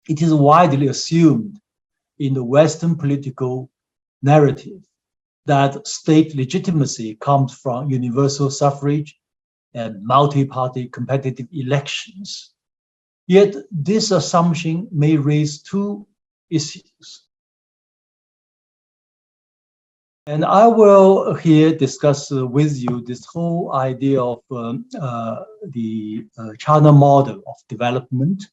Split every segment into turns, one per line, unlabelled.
It is widely assumed in the Western political narrative that state legitimacy comes from universal suffrage and multi-party competitive elections. Yet this assumption may raise two issues. And I will here discuss with you this whole idea of the China model of development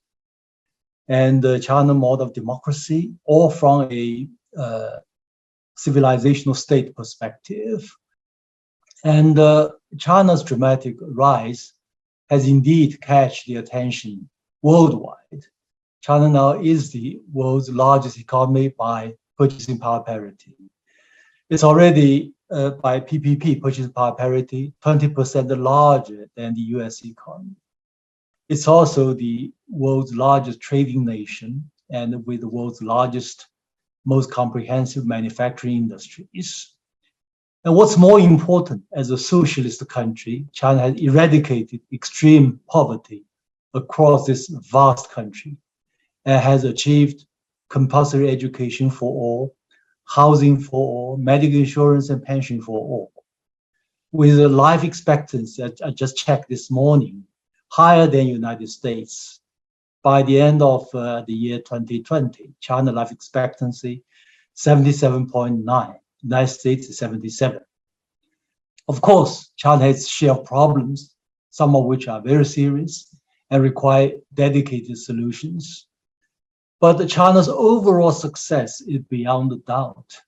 and the China model of democracy, all from a civilizational state perspective. And China's dramatic rise has indeed catch the attention worldwide. China now is the world's largest economy by purchasing power parity. It's already, by PPP, purchasing power parity, 20% larger than the US economy. It's also the world's largest trading nation and with the world's largest, most comprehensive manufacturing industries. And what's more important, as a socialist country, China has eradicated extreme poverty across this vast country and has achieved compulsory education for all, housing for all, medical insurance and pension for all. With a life expectancy, I just checked this morning, higher than United States. By the end of the year 2020, China life expectancy 77.9, United States is 77. Of course, China has share of problems, some of which are very serious and require dedicated solutions. But China's overall success is beyond doubt.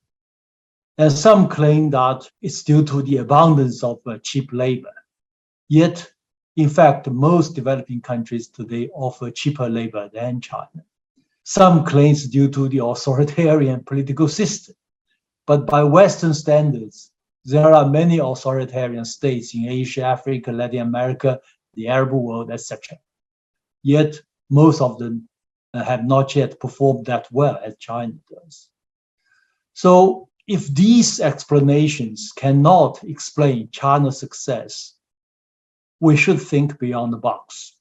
And some claim that it's due to the abundance of cheap labor. Yet, in fact, most developing countries today offer cheaper labor than China. Some claim it's due to the authoritarian political system. But by Western standards, there are many authoritarian states in Asia, Africa, Latin America, the Arab world, etc. Yet, most of them have not yet performed that well as China does. So if these explanations cannot explain China's success, we should think beyond the box.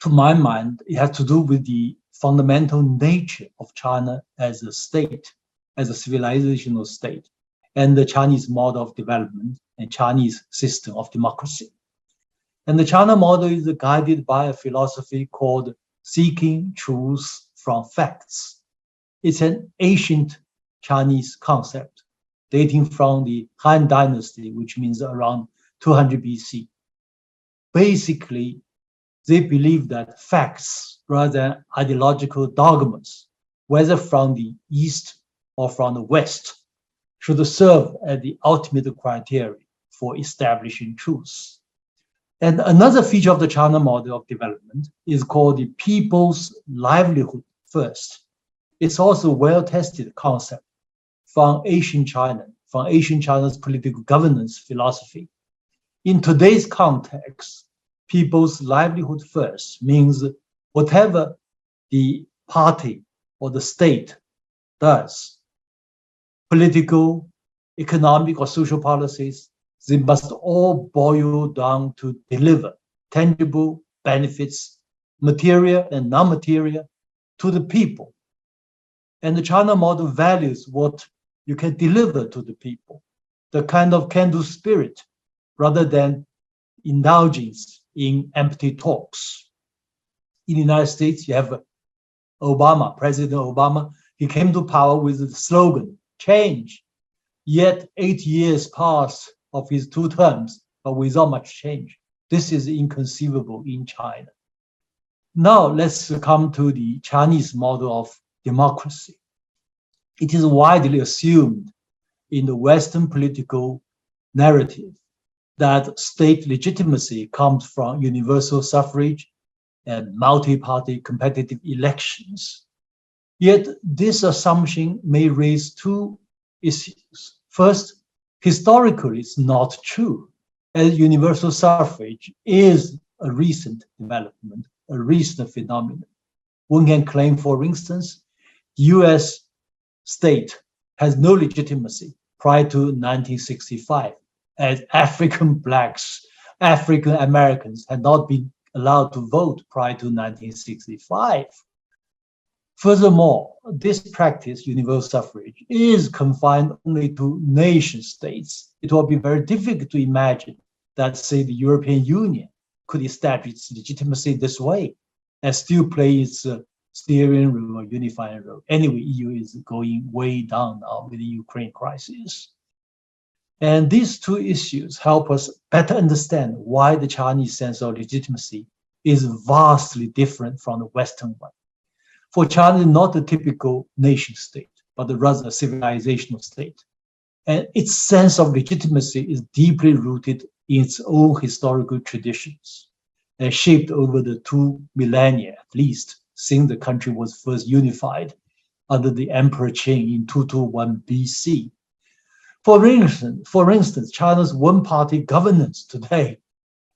To my mind, it has to do with the fundamental nature of China as a state, as a civilizational state, and the Chinese model of development and Chinese system of democracy. And the China model is guided by a philosophy called seeking truth from facts. It's an ancient Chinese concept dating from the Han Dynasty, which means around 200 BC. Basically, they believe that facts, rather than ideological dogmas, whether from the East or from the West, should serve as the ultimate criteria for establishing truth. And another feature of the China model of development is called the people's livelihood first. It's also a well-tested concept from ancient China, from ancient China's political governance philosophy. In today's context, people's livelihood first means whatever the party or the state does, political, economic, or social policies, they must all boil down to deliver tangible benefits, material and non-material, to the people. And the China model values what you can deliver to the people, the kind of can-do spirit, rather than indulgence in empty talks. In the United States, you have Obama, President Obama. He came to power with the slogan, change. Yet 8 years passed of his 2 terms, but without much change. This is inconceivable in China. Now let's come to the Chinese model of democracy. It is widely assumed in the Western political narrative that state legitimacy comes from universal suffrage and multi-party competitive elections. Yet this assumption may raise two issues. First, historically, it's not true, as universal suffrage is a recent development, a recent phenomenon. One can claim, for instance, US state has no legitimacy prior to 1965, as African blacks, African Americans had not been allowed to vote prior to 1965. Furthermore, this practice, universal suffrage, is confined only to nation states. It will be very difficult to imagine that, say, the European Union could establish its legitimacy this way and still play its steering role or unifying role. Anyway, EU is going way down now with the Ukraine crisis. And these two issues help us better understand why the Chinese sense of legitimacy is vastly different from the Western one. For China is not a typical nation state, but rather a civilizational state. And its sense of legitimacy is deeply rooted in its own historical traditions and shaped over the 2 millennia at least since the country was first unified under the Emperor Qing in 221 BC. For instance, China's one-party governance today,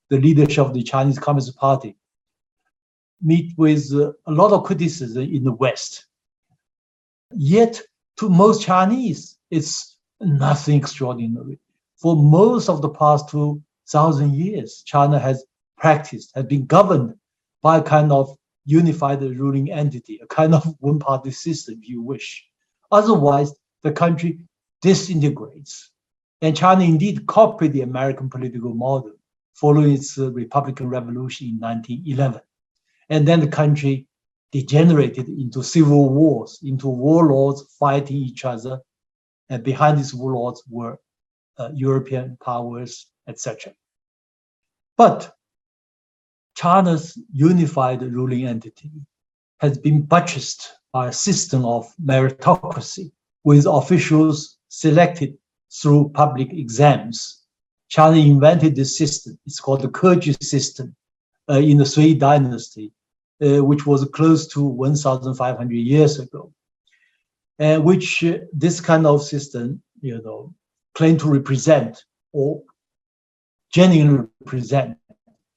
the leadership of the Chinese Communist Party, meet with a lot of criticism in the West. Yet, to most Chinese, it's nothing extraordinary. For most of the past 2,000 years, China has been governed by a kind of unified ruling entity, a kind of one-party system, if you wish. Otherwise, the country disintegrates. And China indeed copied the American political model following its Republican Revolution in 1911. And then the country degenerated into civil wars, into warlords fighting each other. And behind these warlords were European powers, etc. But China's unified ruling entity has been buttressed by a system of meritocracy with officials selected through public exams. China invented this system. It's called the Keji system in the Sui dynasty, which was close to 1,500 years ago, and which this kind of system, claimed to represent or genuinely represent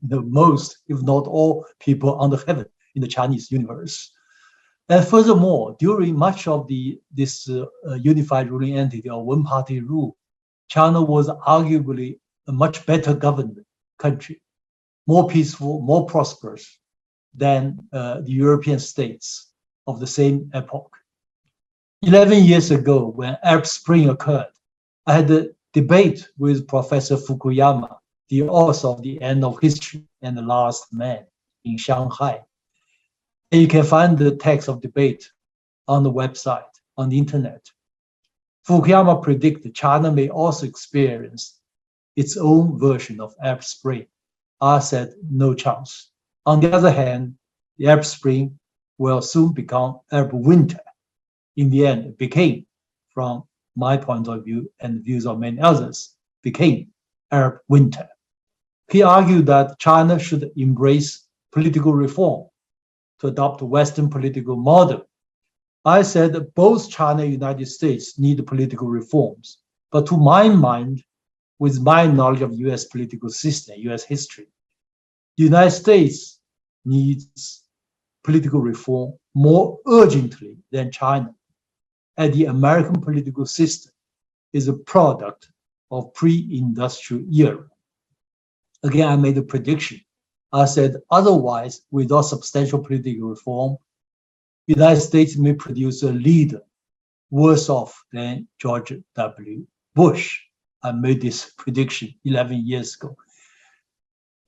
the most, if not all, people under heaven in the Chinese universe. And furthermore, during much of this unified ruling entity or one-party rule, China was arguably a much better governed country, more peaceful, more prosperous than the European states of the same epoch. 11 years ago, when Arab Spring occurred, I had a debate with Professor Fukuyama, the author of The End of History and The Last Man, in Shanghai. And you can find the text of debate on the website, on the internet. Fukuyama predicted China may also experience its own version of Arab Spring. I said, no chance. On the other hand, the Arab Spring will soon become Arab Winter. In the end, it became, from my point of view and the views of many others, became Arab Winter. He argued that China should embrace political reform to adopt a Western political model. I said that both China and the United States need political reforms. But to my mind, with my knowledge of US political system, US history, the United States needs political reform more urgently than China. And the American political system is a product of pre-industrial era. Again, I made a prediction. I said, otherwise, without substantial political reform, the United States may produce a leader worse off than George W. Bush. I made this prediction 11 years ago.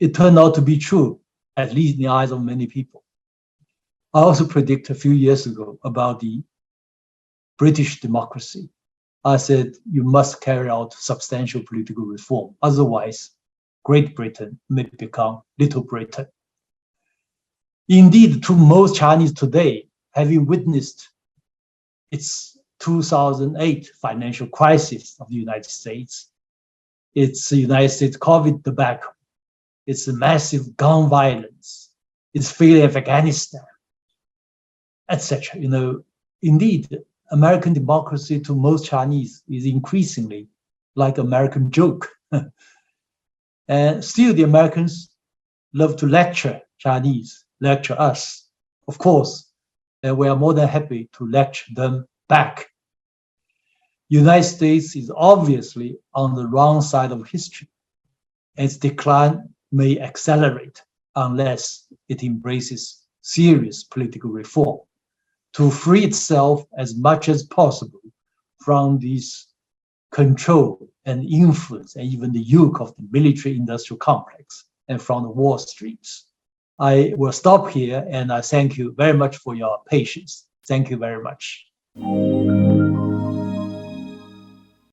It turned out to be true, at least in the eyes of many people. I also predicted a few years ago about the British democracy. I said, you must carry out substantial political reform. Otherwise, Great Britain may become Little Britain. Indeed, to most Chinese today, having witnessed its 2008 financial crisis of the United States, its United States COVID debacle, its massive gun violence, its failure in Afghanistan, etc. Indeed, American democracy to most Chinese is increasingly like American joke. And still, the Americans love to lecture Chinese, lecture us. Of course, and we are more than happy to lecture them back. The United States is obviously on the wrong side of history. Its decline may accelerate unless it embraces serious political reform. to free itself as much as possible from this control and influence and even the yoke of the military-industrial complex and from the Wall Streets. I will stop here, and I thank you very much for your patience. Thank you very much.